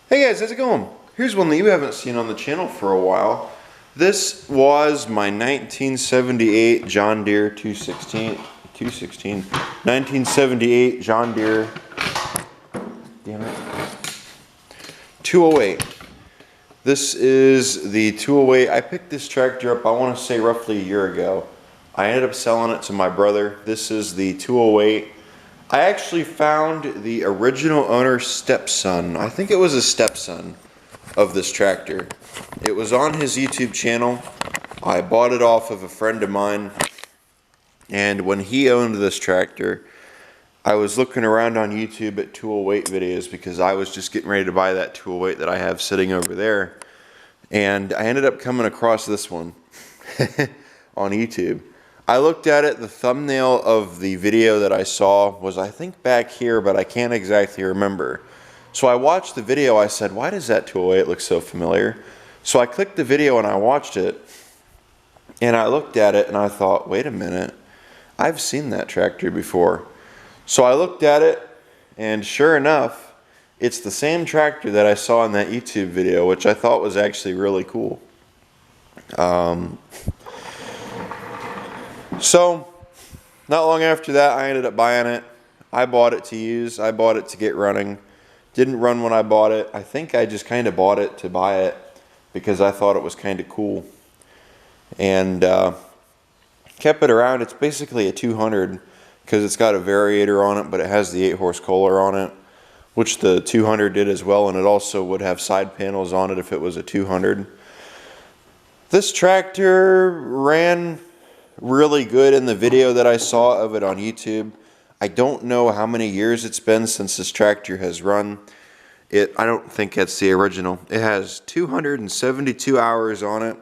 Hey guys, how's it going? Here's one that you haven't seen on the channel for a while. This was my 1978 John Deere 1978 John Deere, damn it, 208. This is the 208. I picked this tractor up, I want to say roughly a year ago. I ended up selling it to my brother. This is the 208. I actually found the original owner's stepson. I think it was a stepson of this tractor. It was on his YouTube channel. I bought it off of a friend of mine. And when he owned this tractor, I was looking around on YouTube at 208 videos because I was just getting ready to buy that 208 that I have sitting over there. And I ended up coming across this one on YouTube. I looked at it, the thumbnail of the video that I saw was, I think, back here, but I can't exactly remember. So I watched the video, I said, why does that 208 look so familiar? So I clicked the video and I watched it, and I looked at it and I thought, wait a minute, I've seen that tractor before. So I looked at it, and sure enough, it's the same tractor that I saw in that YouTube video, which I thought was actually really cool. So, not long after that, I ended up buying it. I bought it to use. I bought it to get running. Didn't run when I bought it. I think I just kind of bought it to buy it because I thought it was kind of cool. And kept it around. It's basically a 200 because it's got a variator on it, but it has the 8-horse Kohler on it, which the 200 did as well, and it also would have side panels on it if it was a 200. This tractor ran really good in the video that I saw of it on YouTube. I don't know how many years it's been since this tractor has run. I don't think it's the original. It has 272 hours on it.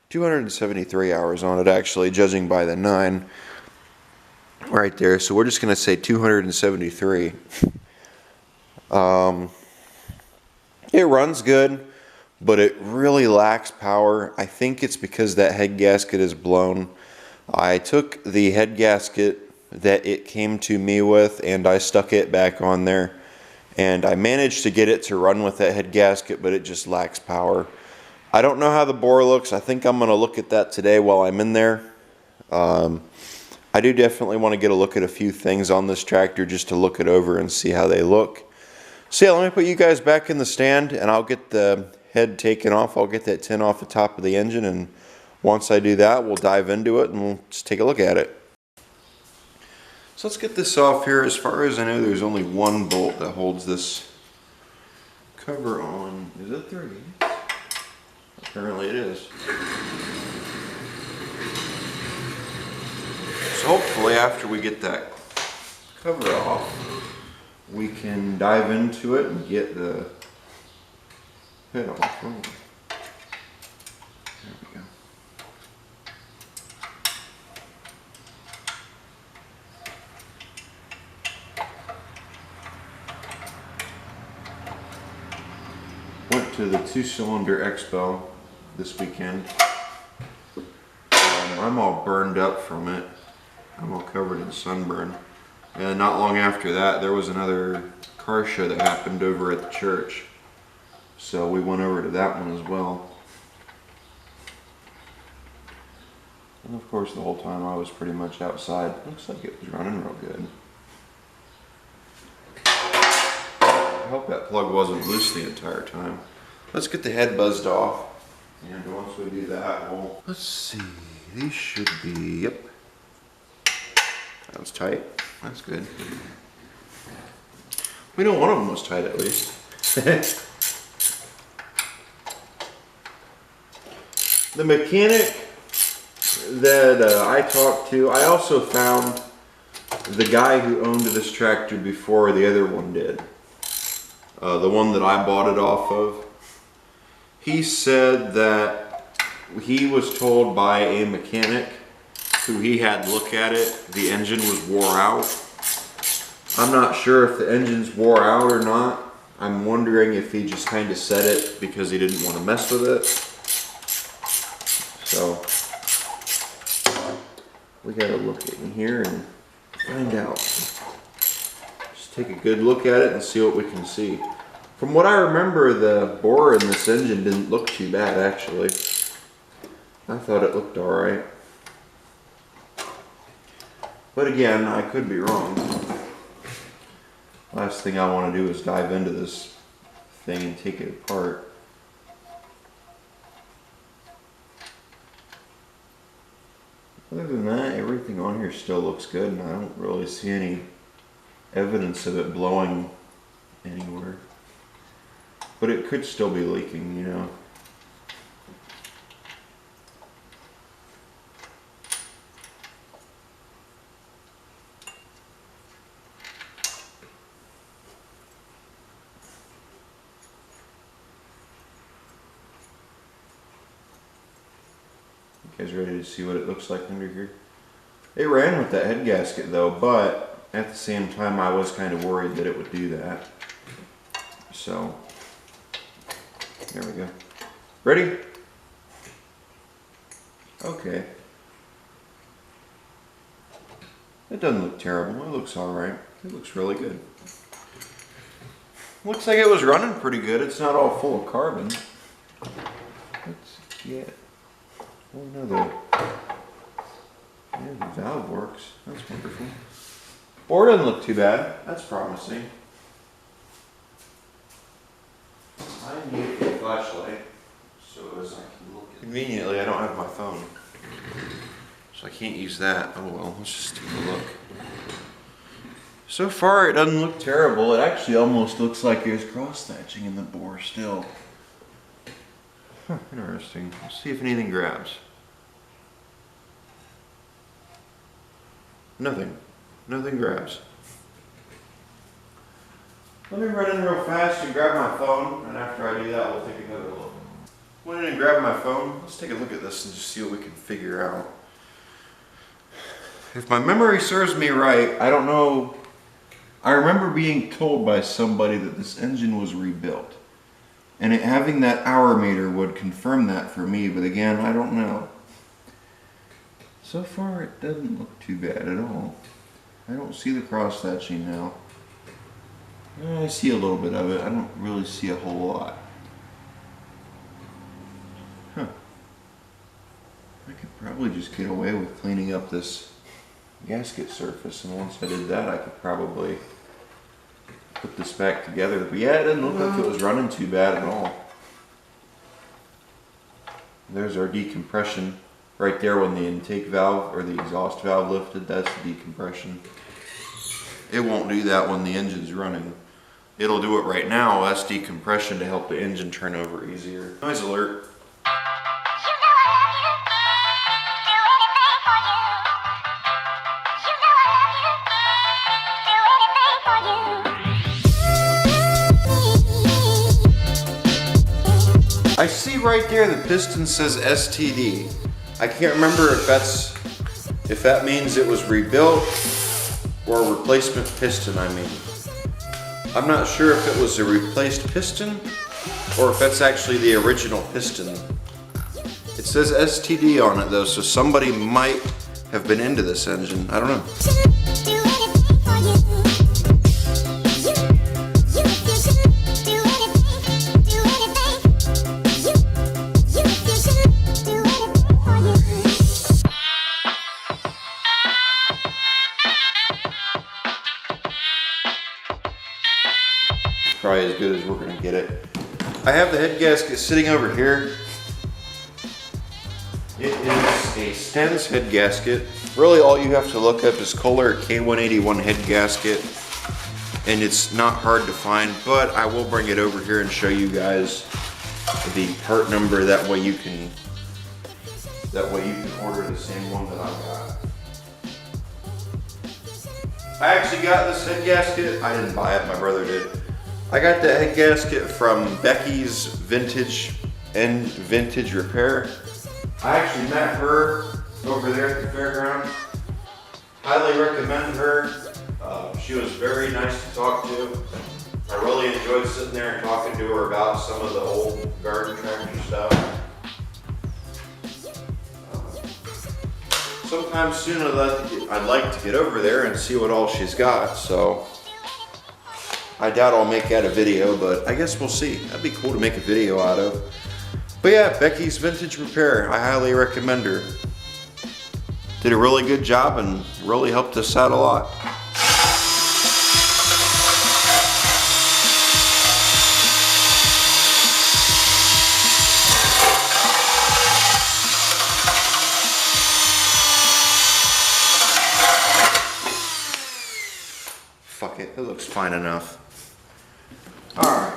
273 hours on it, actually, judging by the 9 right there. So we're just going to say 273. It runs good, but it really lacks power. I think it's because that head gasket is blown. I took the head gasket that it came to me with and I stuck it back on there, and I managed to get it to run with that head gasket, but it just lacks power. I don't know how the bore looks. I think I'm going to look at that today while I'm in there. I do definitely want to get a look at a few things on this tractor just to look it over and see how they look. So yeah, let me put you guys back in the stand and I'll get the head taken off. I'll get that tin off the top of the engine, and once I do that, we'll dive into it and we'll just take a look at it. So let's get this off here. As far as I know, there's only one bolt that holds this cover on. Is it 30? Apparently it is. So hopefully after we get that cover off, we can dive into it and get the head off. There we go. Went to the 2-cylinder expo this weekend. I'm all burned up from it. I'm all covered in sunburn. And not long after that, there was another car show that happened over at the church. So we went over to that one as well. And of course, the whole time I was pretty much outside. Looks like it was running real good. I hope that plug wasn't loose the entire time. Let's get the head buzzed off. And once we do that, let's see. These should be, yep. That was tight. That's good. We know one of them was tight at least. The mechanic that I talked to, I also found the guy who owned this tractor before the other one did. The one that I bought it off of. He said that he was told by a mechanic who he had look at it, the engine was wore out. I'm not sure if the engine's wore out or not. I'm wondering if he just kind of said it because he didn't want to mess with it. So we gotta look in here and find out. Just take a good look at it and see what we can see. From what I remember, the bore in this engine didn't look too bad, actually. I thought it looked alright. But again, I could be wrong. Last thing I want to do is dive into this thing and take it apart. Other than that, everything on here still looks good, and I don't really see any evidence of it blowing anywhere. But it could still be leaking, you know. You guys ready to see what it looks like under here? It ran with that head gasket though, but at the same time I was kind of worried that it would do that. So, there we go. Ready? Okay. It doesn't look terrible. It looks alright. It looks really good. Looks like it was running pretty good. It's not all full of carbon. Let's get... Oh no, the valve works. That's wonderful. Bore doesn't look too bad. That's promising. I need a flashlight so as I can look at it. Conveniently, I don't have my phone, so I can't use that. Oh well, let's just take a look. So far, it doesn't look terrible. It actually almost looks like there's cross-hatching in the bore still. Huh, interesting. Let's see if anything grabs. Nothing. Nothing grabs. Let me run in real fast and grab my phone, and after I do that, we'll take another look. Went in and grabbed my phone. Let's take a look at this and just see what we can figure out. If my memory serves me right, I don't know. I remember being told by somebody that this engine was rebuilt. And having that hour meter would confirm that for me, but again, I don't know. So far, it doesn't look too bad at all. I don't see the cross-hatching now. I see a little bit of it. I don't really see a whole lot. Huh. I could probably just get away with cleaning up this gasket surface, and once I did that, I could probably put this back together. But yeah, it didn't look like it was running too bad at all. There's our decompression right there when the intake valve or the exhaust valve lifted. That's the decompression. It won't do that when the engine's running. It'll do it right now. That's decompression to help the engine turn over easier. Noise alert. I see right there the piston says STD. I can't remember if that means it was rebuilt or a replacement piston, I mean. I'm not sure if it was a replaced piston or if that's actually the original piston. It says STD on it though, so somebody might have been into this engine. I don't know. Probably as good as we're gonna get it. I have the head gasket sitting over here. It is a Sten's head gasket. Really all you have to look up is Kohler K181 head gasket, and it's not hard to find, but I will bring it over here and show you guys the part number. That way you can order the same one that I got. I actually got this head gasket. I didn't buy it, my brother did. I got the head gasket from Becky's Vintage Repair. I actually met her over there at the fairgrounds. Highly recommend her. She was very nice to talk to. I really enjoyed sitting there and talking to her about some of the old garden tractor stuff. Sometime soon I'd like to get over there and see what all she's got. So I doubt I'll make that a video, but I guess we'll see. That'd be cool to make a video out of. But yeah, Becky's Vintage Repair, I highly recommend her. Did a really good job and really helped us out a lot. Fuck it, it looks fine enough. Alright,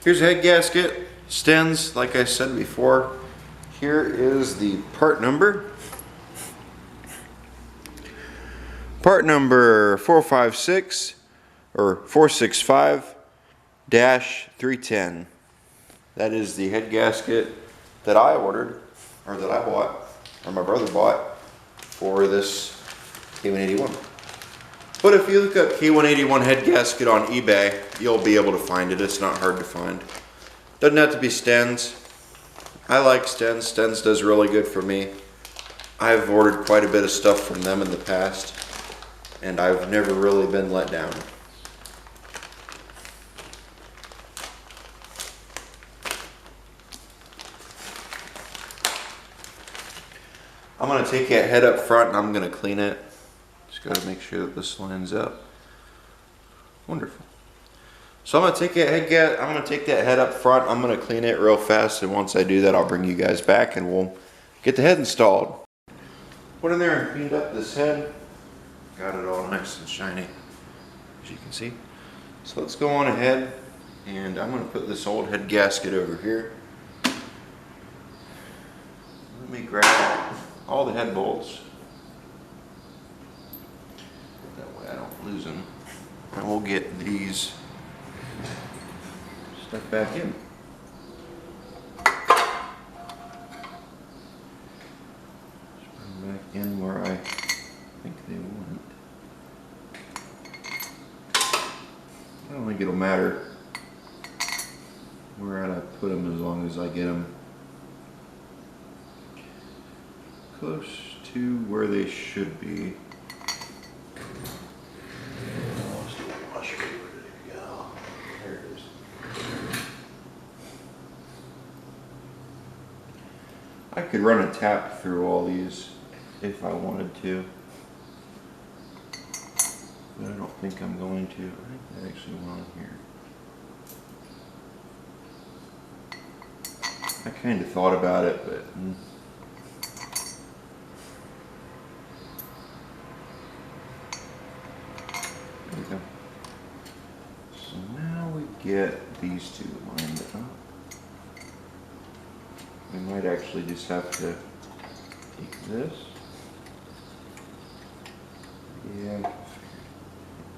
here's a head gasket, Stens, like I said before. Here is the part number. Part number 456 or 465-310. That is the head gasket that I ordered, or that I bought, or my brother bought for this K181. But if you look up K181 head gasket on eBay, you'll be able to find it. It's not hard to find. Doesn't have to be Stens. I like Stens. Stens does really good for me. I've ordered quite a bit of stuff from them in the past, and I've never really been let down. I'm going to take that head up front and I'm going to clean it. Just got to make sure that this lines up. Wonderful. So I'm going to take that head up front. I'm going to clean it real fast, and once I do that, I'll bring you guys back and we'll get the head installed. Went in there and cleaned up this head. Got it all nice and shiny, as you can see. So let's go on ahead, and I'm going to put this old head gasket over here. Let me grab all the head bolts. That way I don't lose them. And we'll get these stuck back in. Just put them back in where I think they went. I don't think it'll matter where I put them as long as I get them close to where they should be. There it is. I could run a tap through all these if I wanted to, but I don't think I'm going to. I think that actually went on here. I kind of thought about it, but there we go. So now we get these two lined up. We might actually just have to take this. Yeah.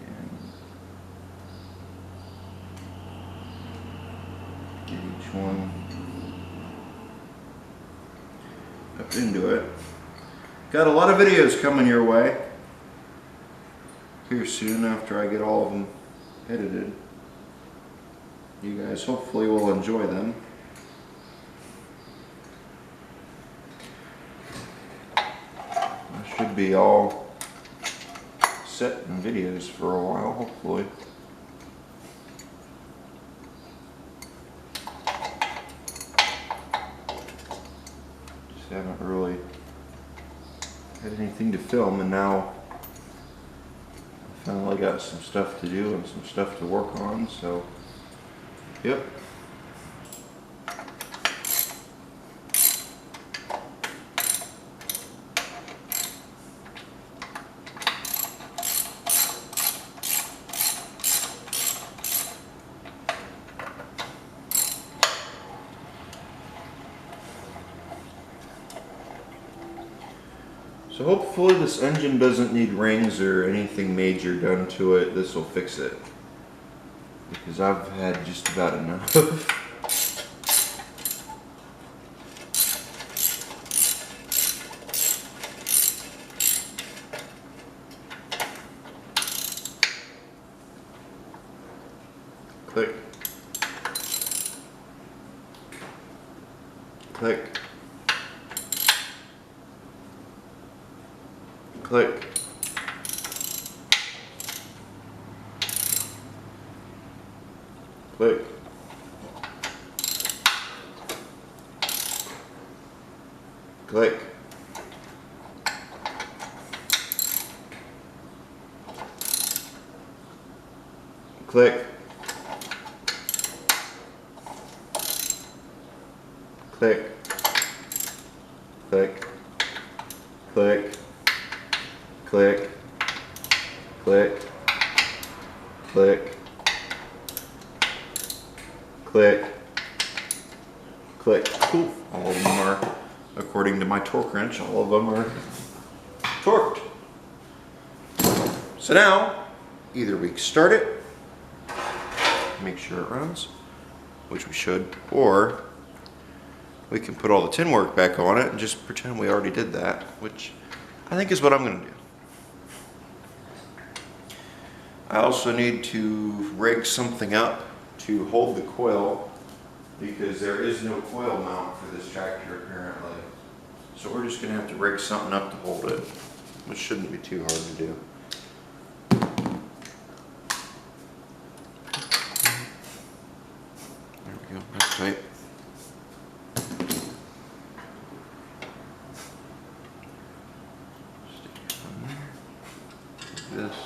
And get each one up into it. Got a lot of videos coming your way here soon after I get all of them edited. You guys hopefully will enjoy them. I should be all set in videos for a while, hopefully. Just haven't really had anything to film, and now I finally got some stuff to do and some stuff to work on, so yep. So hopefully this engine doesn't need rings or anything major done to it. This will fix it, because I've had just about enough. Click. Click. Click. click, click, click, click, click, click, click, click, click, click. Cool. All of them are, according to my torque wrench, all of them are torqued. So now, either we start it, make sure it runs, which we should, or we can put all the tin work back on it and just pretend we already did that, which I think is what I'm going to do. I also need to rig something up to hold the coil because there is no coil mount for this tractor apparently. So we're just going to have to rig something up to hold it, which shouldn't be too hard to do. There we go, that's tight. This.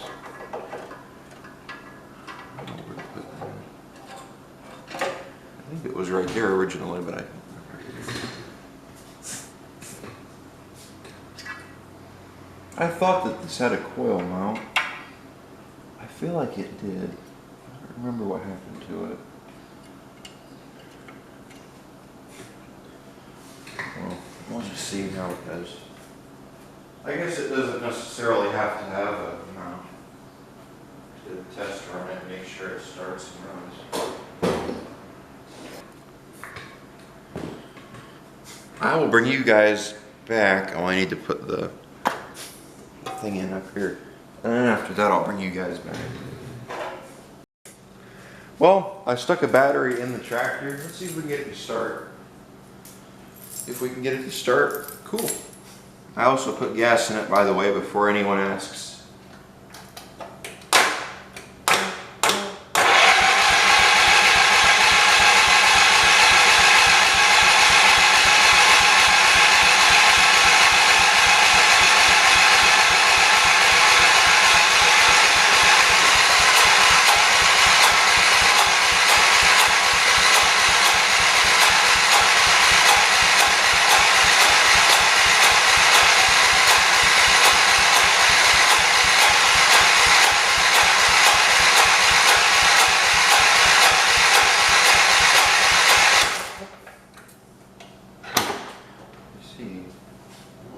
I think it was right there originally, but I thought that this had a coil mount. I feel like it did. I don't remember what happened to it. Well, we'll just see how it does. I guess it doesn't necessarily have to have a mount. To test run it, make sure it starts and runs. I will bring you guys back. Oh, I need to put the thing in up here. And then after that, I'll bring you guys back. Well, I stuck a battery in the tractor. Let's see if we can get it to start. If we can get it to start, cool. I also put gas in it, by the way, before anyone asks.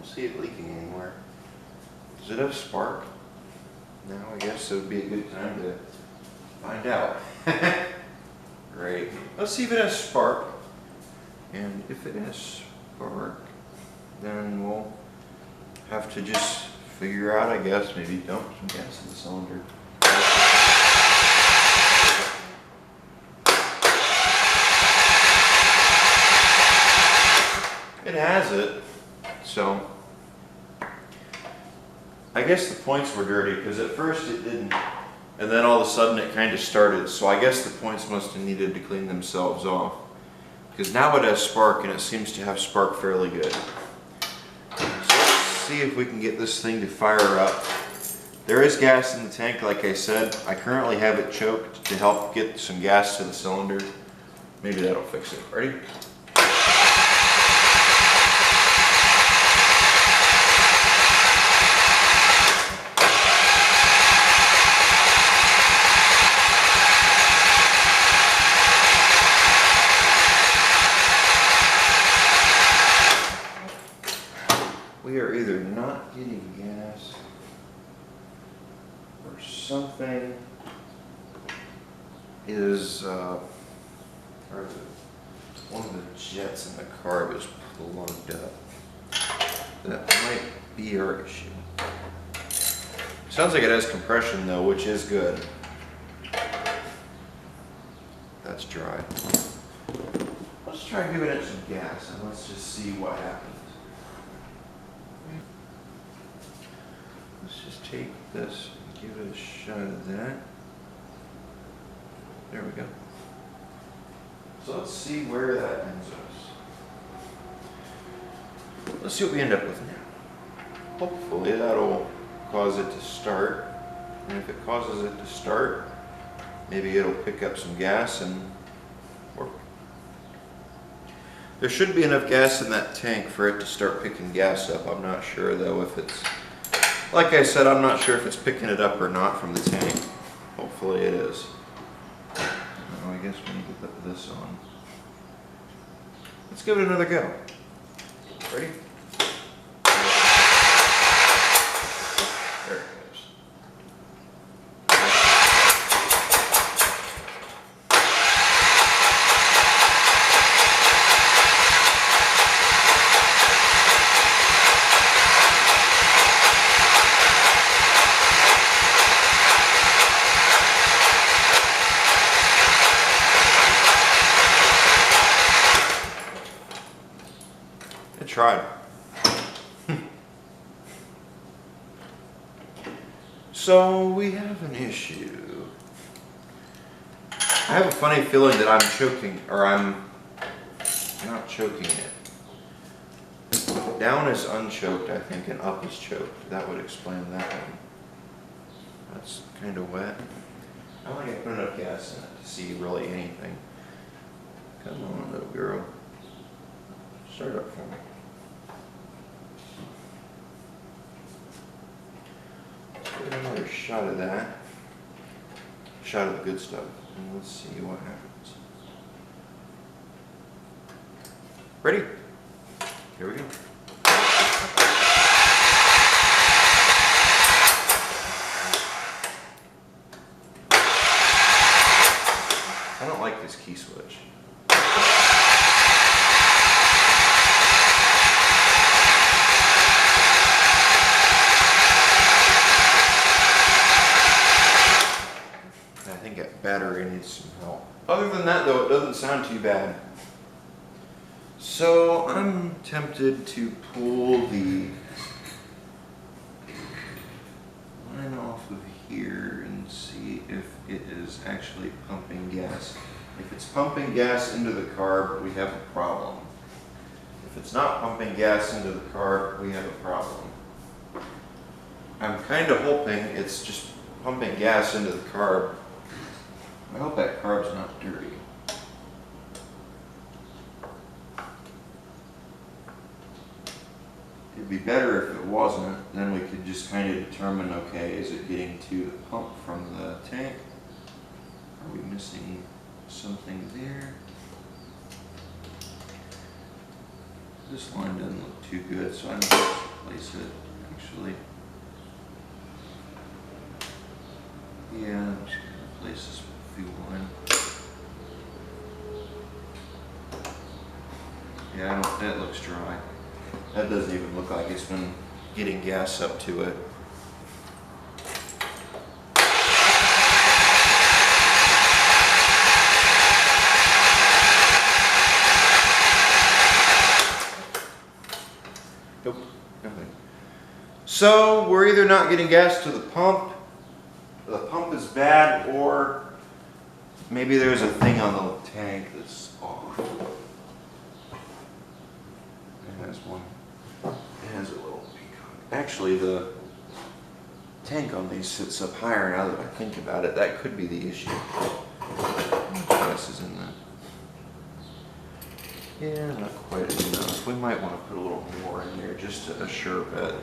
See it leaking anywhere. Does it have a spark? No, I guess it would be a good time to find out. Great. Let's see if it has spark. And if it has spark, then we'll have to just figure out, I guess, maybe dump some gas in the cylinder. It has it, so I guess the points were dirty because at first it didn't, and then all of a sudden it kind of started, so I guess the points must have needed to clean themselves off because now it has spark and it seems to have spark fairly good. So let's see if we can get this thing to fire up. There is gas in the tank, like I said. I currently have it choked to help get some gas to the cylinder. Maybe that'll fix it. Ready? We are either not getting gas or something is, or one of the jets in the carb is plugged up. That might be our issue. Sounds like it has compression though, which is good. That's dry. Let's try giving it some gas and let's just see what happens. Let's just take this and give it a shot of that. There we go. So let's see where that ends us. let's see what we end up with now. Hopefully that'll cause it to start. And if it causes it to start, maybe it'll pick up some gas and work. There should be enough gas in that tank for it to start picking gas up. I'm not sure though if it's, like I said, I'm not sure if it's picking it up or not from the tank. Hopefully it is. Oh, I guess we need to put this on. Let's give it another go. Ready? There it goes. It tried. So we have an issue. I have a funny feeling that I'm choking, or I'm not choking it. Down is unchoked, I think, and up is choked. That would explain that one. That's kind of wet. I don't think I put enough gas in it to see really anything. Come on, little girl. Start up for me. Get another shot of that. Shot of the good stuff. And let's see what happens. Ready? Here we go. I don't like this key switch. I think that battery needs some help. Other than that though, it doesn't sound too bad. So I'm tempted to pull the line off of here and see if it is actually pumping gas. If it's pumping gas into the carb, we have a problem. If it's not pumping gas into the carb, we have a problem. I'm kind of hoping it's just pumping gas into the carb. I hope that carb's not dirty. It'd be better if it wasn't, then we could just kind of determine, okay, is it getting to the pump from the tank? Are we missing something there? This line doesn't look too good, so I'm going to replace it, actually. Yeah, I'm just going to replace this fuel line. Yeah, that looks dry. That doesn't even look like it's been getting gas up to it. Nope, nothing. So we're either not getting gas to the pump is bad, or maybe there's a thing on the tank that's off. It has one. It has a little peacock. Actually, the tank on these sits up higher now that I think about it. That could be the issue. Gas is in that. Yeah, not quite enough. We might want to put a little more in there just to assure that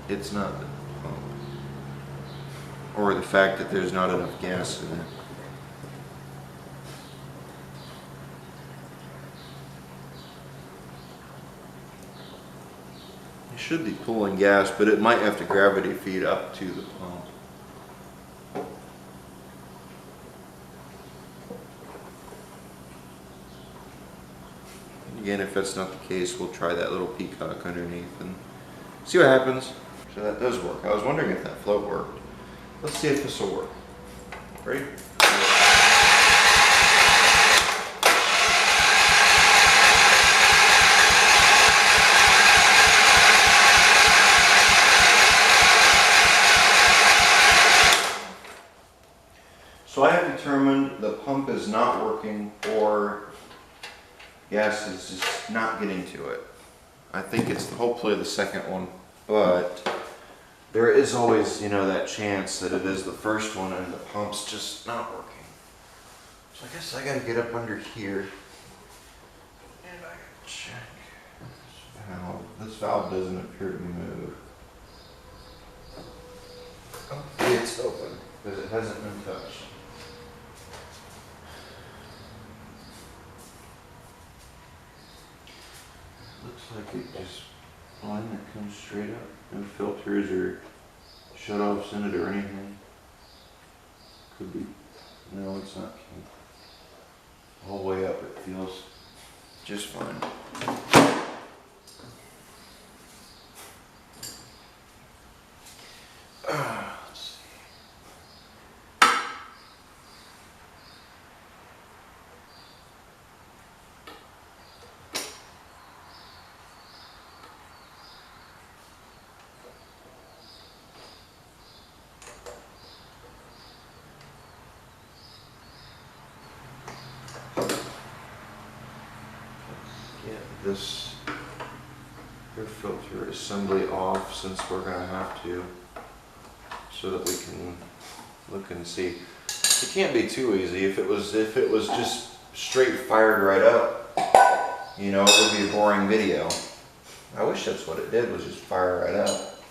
it's not the pump. Or the fact that there's not enough gas in it. It should be pulling gas, but it might have to gravity feed up to the pump. And again, if that's not the case, we'll try that little peacock underneath and see what happens. So that does work. I was wondering if that float worked. Let's see if this will work. Ready? So I have determined the pump is not working, or gas is just not getting to it. I think it's hopefully the second one, but there is always, you know, that chance that it is the first one and the pump's just not working. So I guess I gotta get up under here and I gotta check this valve. This valve doesn't appear to move. Oh, it's open because it hasn't been touched. Looks like it just line that comes straight up. No filters or shut-offs in it or anything. Could be. No, it's not. All the way up it feels just fine. Let's see. This air filter assembly off since we're going to have to, so that we can look and see. It can't be too easy. If it was just straight fired right up, you know, it would be a boring video. I wish that's what it did, was just fire right up.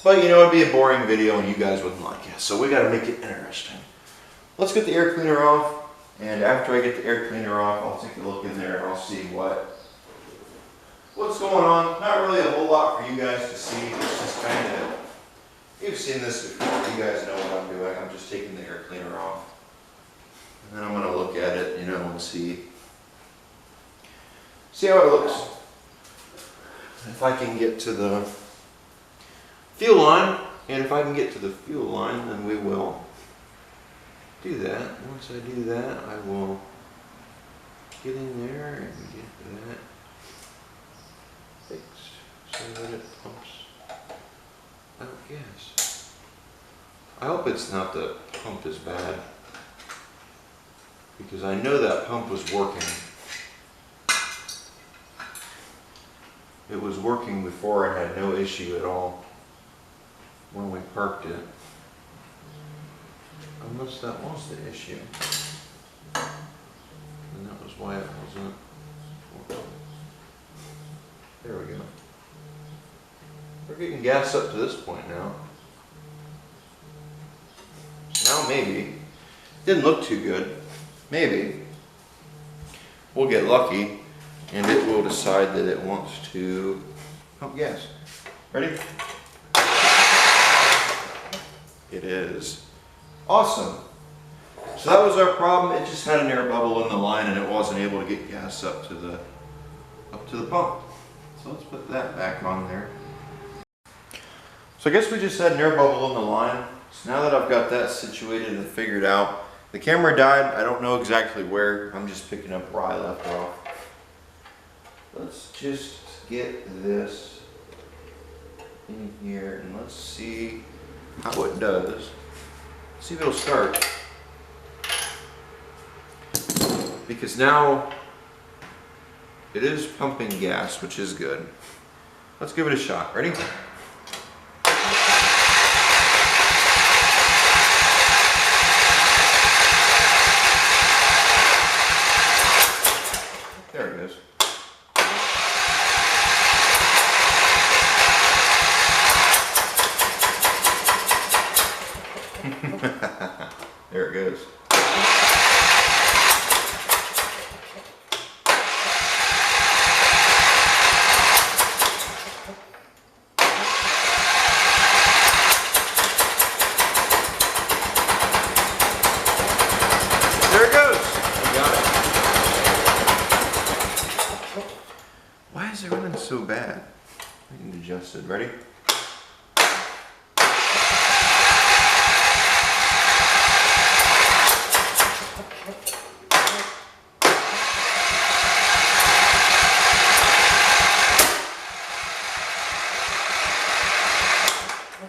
But you know, it'd be a boring video and you guys wouldn't like it. So we got to make it interesting. Let's get the air cleaner off, and after I get the air cleaner off, I'll take a look in there and I'll see what's going on. Not really a whole lot for you guys to see. It's just kind of, you've seen this before. You guys know what I'm doing. I'm just taking the air cleaner off. And then I'm going to look at it, you know, and see how it looks. If I can get to the fuel line, and if I can get to the fuel line, then we will do that. Once I do that, I will get in there and get that fixed so that it pumps out gas. I hope it's not the pump is bad, because I know that pump was working. It was working before and had no issue at all when we parked it. Unless that was the issue. And that was why it wasn't. There we go. We're getting gas up to this point now. So now maybe. Didn't look too good. Maybe. We'll get lucky and it will decide that it wants to pump gas. Ready? It is. Awesome. So that was our problem. It just had an air bubble in the line and it wasn't able to get gas up to the pump. So let's put that back on there. So I guess we just had an air bubble in the line. So now that I've got that situated and figured out, the camera died. I don't know exactly where. I'm just picking up where I left off. Let's just get this in here and let's see how it does. See if it'll start. Because now it is pumping gas, which is good. Let's give it a shot. Ready? There it goes. There it goes. There it goes. We got it. Why is it running so bad? I can adjust it. Ready?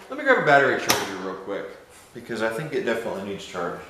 Let me grab a battery charger real quick, because I think it definitely needs charged.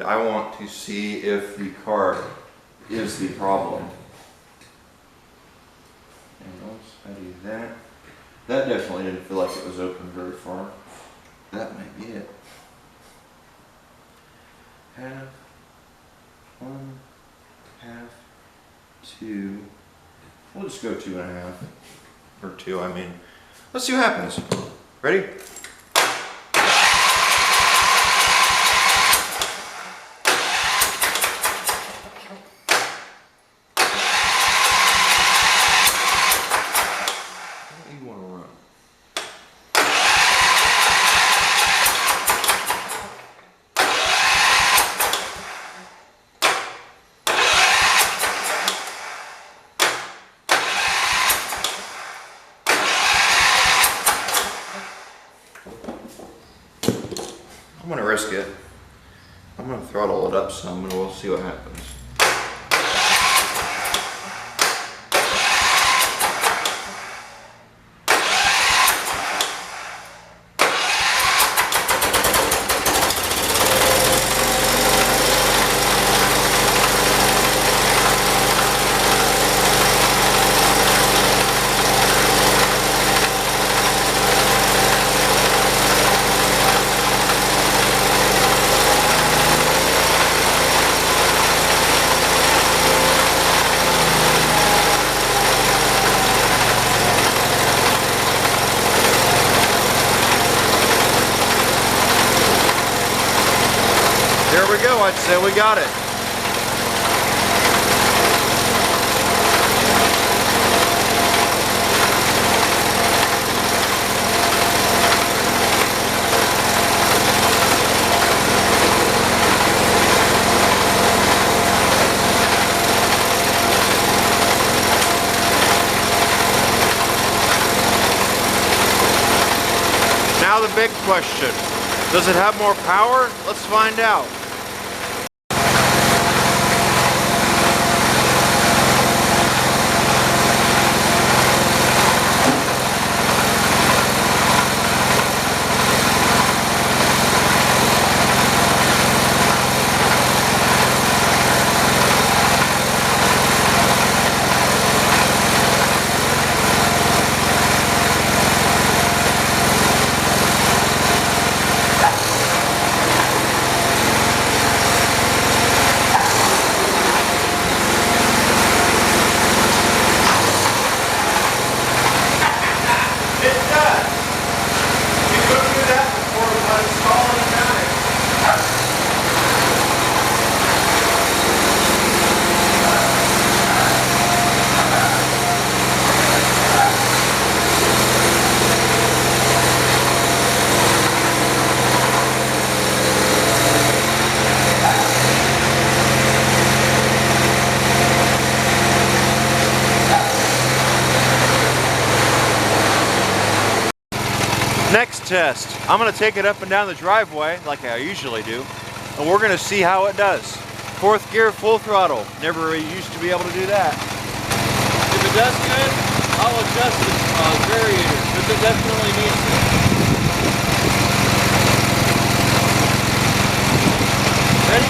I want to see if the car is the problem. And once I do that, that definitely didn't feel like it was open very far. That might be it. Half, 1, half, 2. We'll just go 2.5. Or 2, I mean. Let's see what happens. Ready? I'm gonna risk it. I'm gonna throttle it up some and we'll see what happens. There we go, I'd say we got it. Now the big question, does it have more power? Let's find out. Next test, I'm going to take it up and down the driveway like I usually do, and we're going to see how it does. 4th gear, full throttle. Never really used to be able to do that. If it does good, I'll adjust the variator because it definitely needs it. Ready?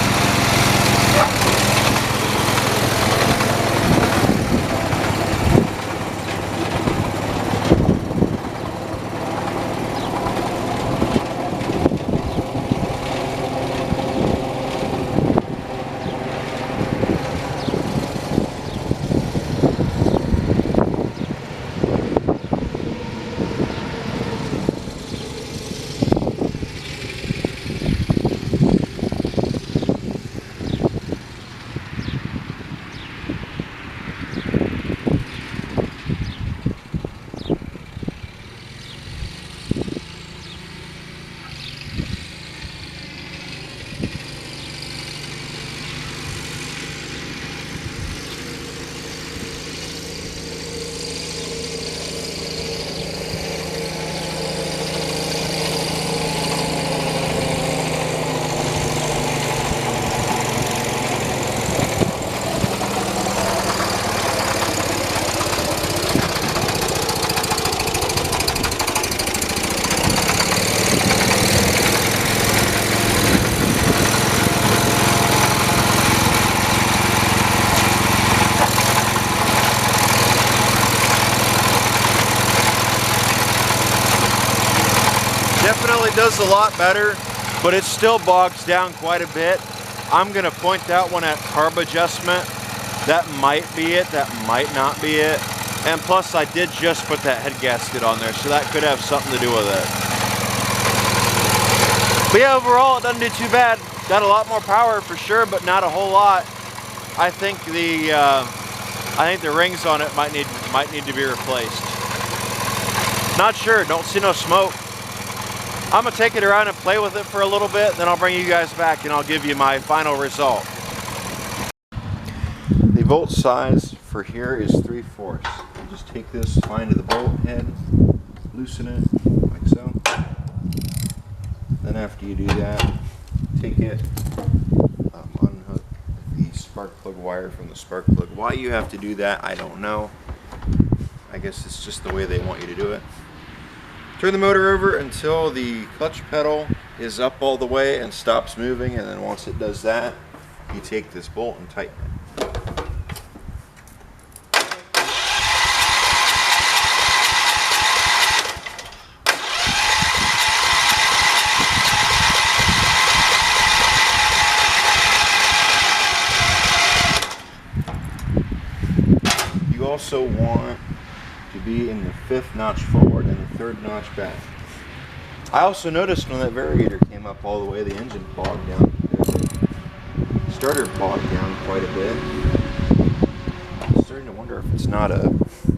it does a lot better, but it still bogs down quite a bit. I'm gonna point that one at carb adjustment. That might be it, that might not be it. And plus I did just put that head gasket on there, so that could have something to do with it. But yeah, overall it doesn't do too bad. Got a lot more power for sure, but not a whole lot. I think the rings on it might need to be replaced. Not sure, don't see no smoke. I'm gonna take it around and play with it for a little bit, then I'll bring you guys back and I'll give you my final result. The bolt size for here is 3/4. You just take this, find the bolt head, loosen it like so. Then after you do that, take it, unhook the spark plug wire from the spark plug. Why you have to do that, I don't know. I guess it's just the way they want you to do it. Turn the motor over until the clutch pedal is up all the way and stops moving, and then once it does that, you take this bolt and tighten it. You also want to be in the 5th notch forward and the 3rd notch back. I also noticed when that variator came up all the way, the engine bogged down. The starter bogged down quite a bit. I'm starting to wonder if it's not a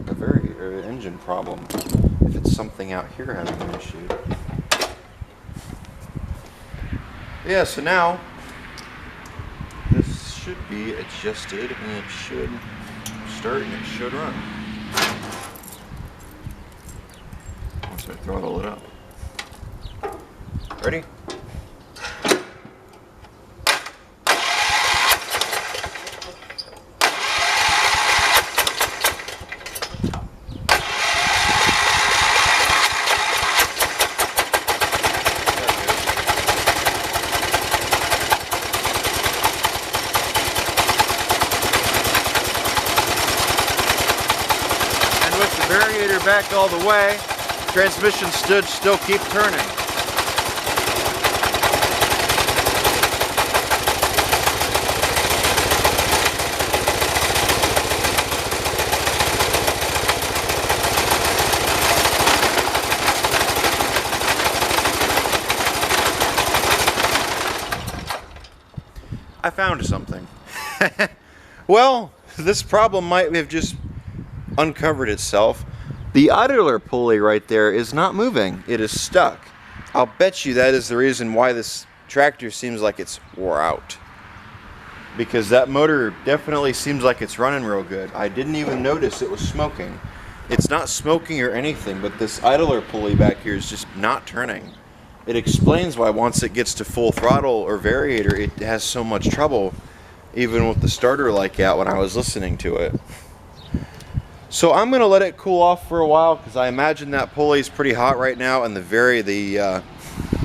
variator or an engine problem, if it's something out here having an issue. Yeah, so now this should be adjusted and it should start and it should run. Once I throttle it up. Ready? Variator back all the way, transmission should still keep turning. I found something. Well, this problem might have just uncovered itself. The idler pulley right there is not moving. It is stuck. I'll bet you that is the reason why this tractor seems like it's wore out. Because that motor definitely seems like it's running real good. I didn't even notice it was smoking. It's not smoking or anything, but this idler pulley back here is just not turning. It explains why once it gets to full throttle or variator, it has so much trouble, even with the starter like that when I was listening to it. So I'm going to let it cool off for a while because I imagine that pulley is pretty hot right now, and the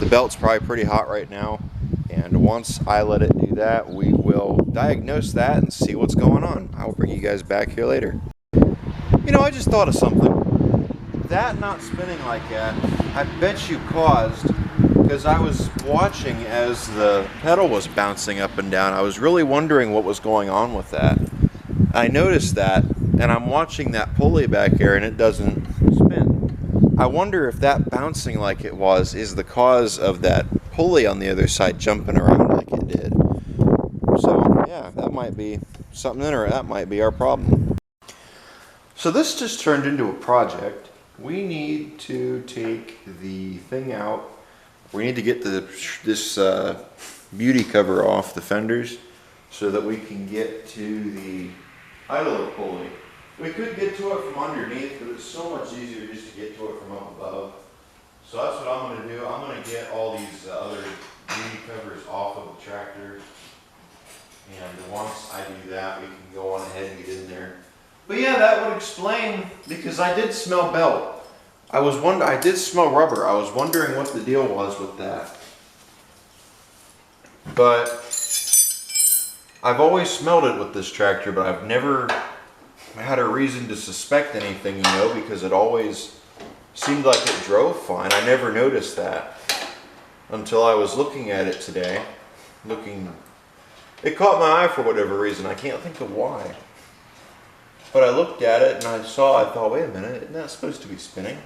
belt's probably pretty hot right now. And once I let it do that, we will diagnose that and see what's going on. I will bring you guys back here later. You know, I just thought of something. That not spinning like that, I bet you caused because I was watching as the pedal was bouncing up and down. I was really wondering what was going on with that. I noticed that. And I'm watching that pulley back here and it doesn't spin. I wonder if that bouncing like it was is the cause of that pulley on the other side jumping around like it did. So yeah, that might be something in, or that might be our problem. So this just turned into a project. We need to take the thing out. We need to get this beauty cover off the fenders so that we can get to the idler pulley. We could get to it from underneath, but it's so much easier just to get to it from up above. So that's what I'm going to do. I'm going to get all these other beauty covers off of the tractor. And once I do that, we can go on ahead and get in there. But yeah, that would explain, because I did smell belt. I did smell rubber. I was wondering what the deal was with that. But I've always smelled it with this tractor, but I've never had a reason to suspect anything, you know, because it always seemed like it drove fine. I never noticed that. until I was looking at it today. It caught my eye for whatever reason. I can't think of why. But I looked at it and I thought, wait a minute, isn't that supposed to be spinning?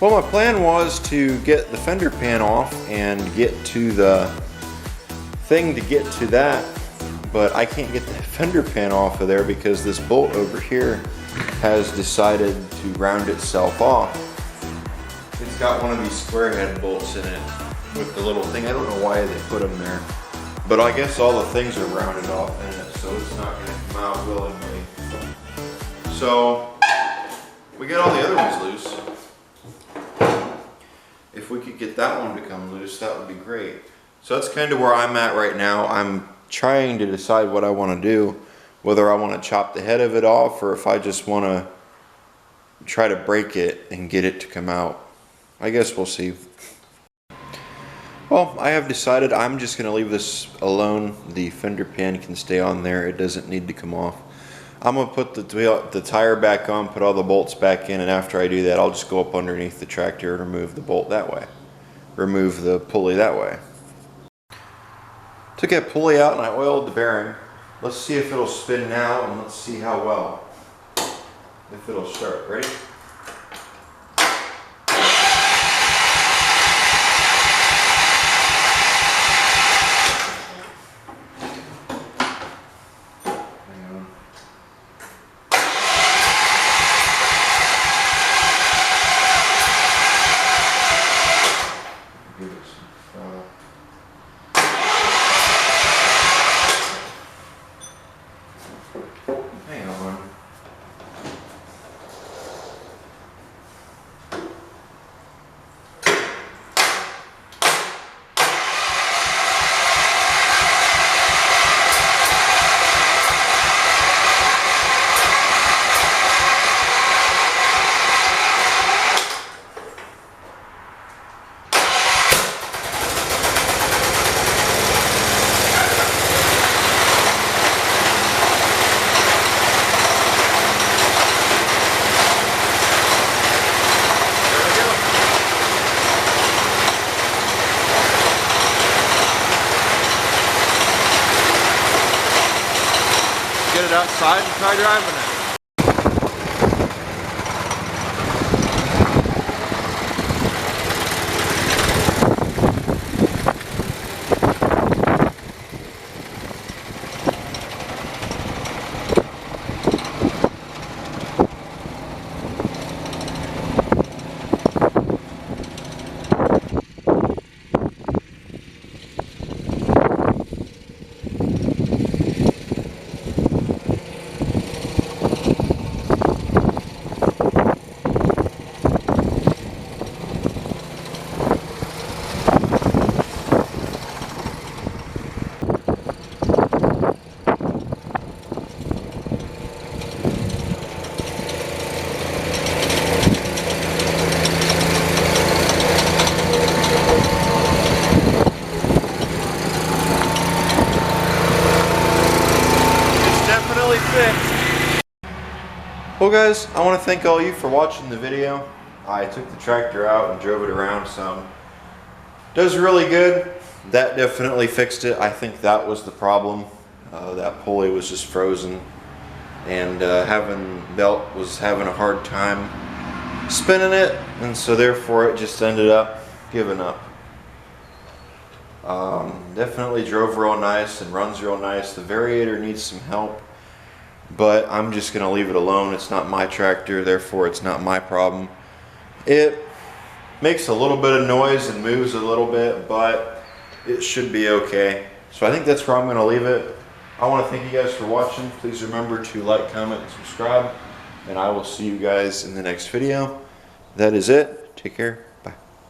Well, my plan was to get the fender pan off and get to the thing to get to that, but I can't get the fender pan off of there because this bolt over here has decided to round itself off. It's got one of these square head bolts in it with the little thing. I don't know why they put them there, but I guess all the things are rounded off in it, so it's not going to come out willingly. So we got all the other ones loose. If we could get that one to come loose, that would be great. So that's kind of where I'm at right now. I'm trying to decide what I want to do, whether I want to chop the head of it off or if I just want to try to break it and get it to come out. I guess we'll see. Well, I have decided I'm just going to leave this alone. The fender pan can stay on there. It doesn't need to come off. I'm going to put the tire back on, put all the bolts back in, and after I do that, I'll just go up underneath the tractor and remove the bolt that way. Remove the pulley that way. Took that pulley out and I oiled the bearing. Let's see if it'll spin now, and let's see how well. If it'll start. Ready? outside and try driving it. Fixed. Well guys, I want to thank all you for watching the video. I took the tractor out and drove it around some. Does really good. That definitely fixed it. I think that was the problem. That pulley was just frozen, and belt was having a hard time spinning it, and so therefore it just ended up giving up. Definitely drove real nice and runs real nice. The variator needs some help, but I'm just going to leave it alone. It's not my tractor, therefore it's not my problem. It makes a little bit of noise and moves a little bit, but it should be okay. So I think that's where I'm going to leave it. I want to thank you guys for watching. Please remember to like, comment, and subscribe, and I will see you guys in the next video. That is it. Take care.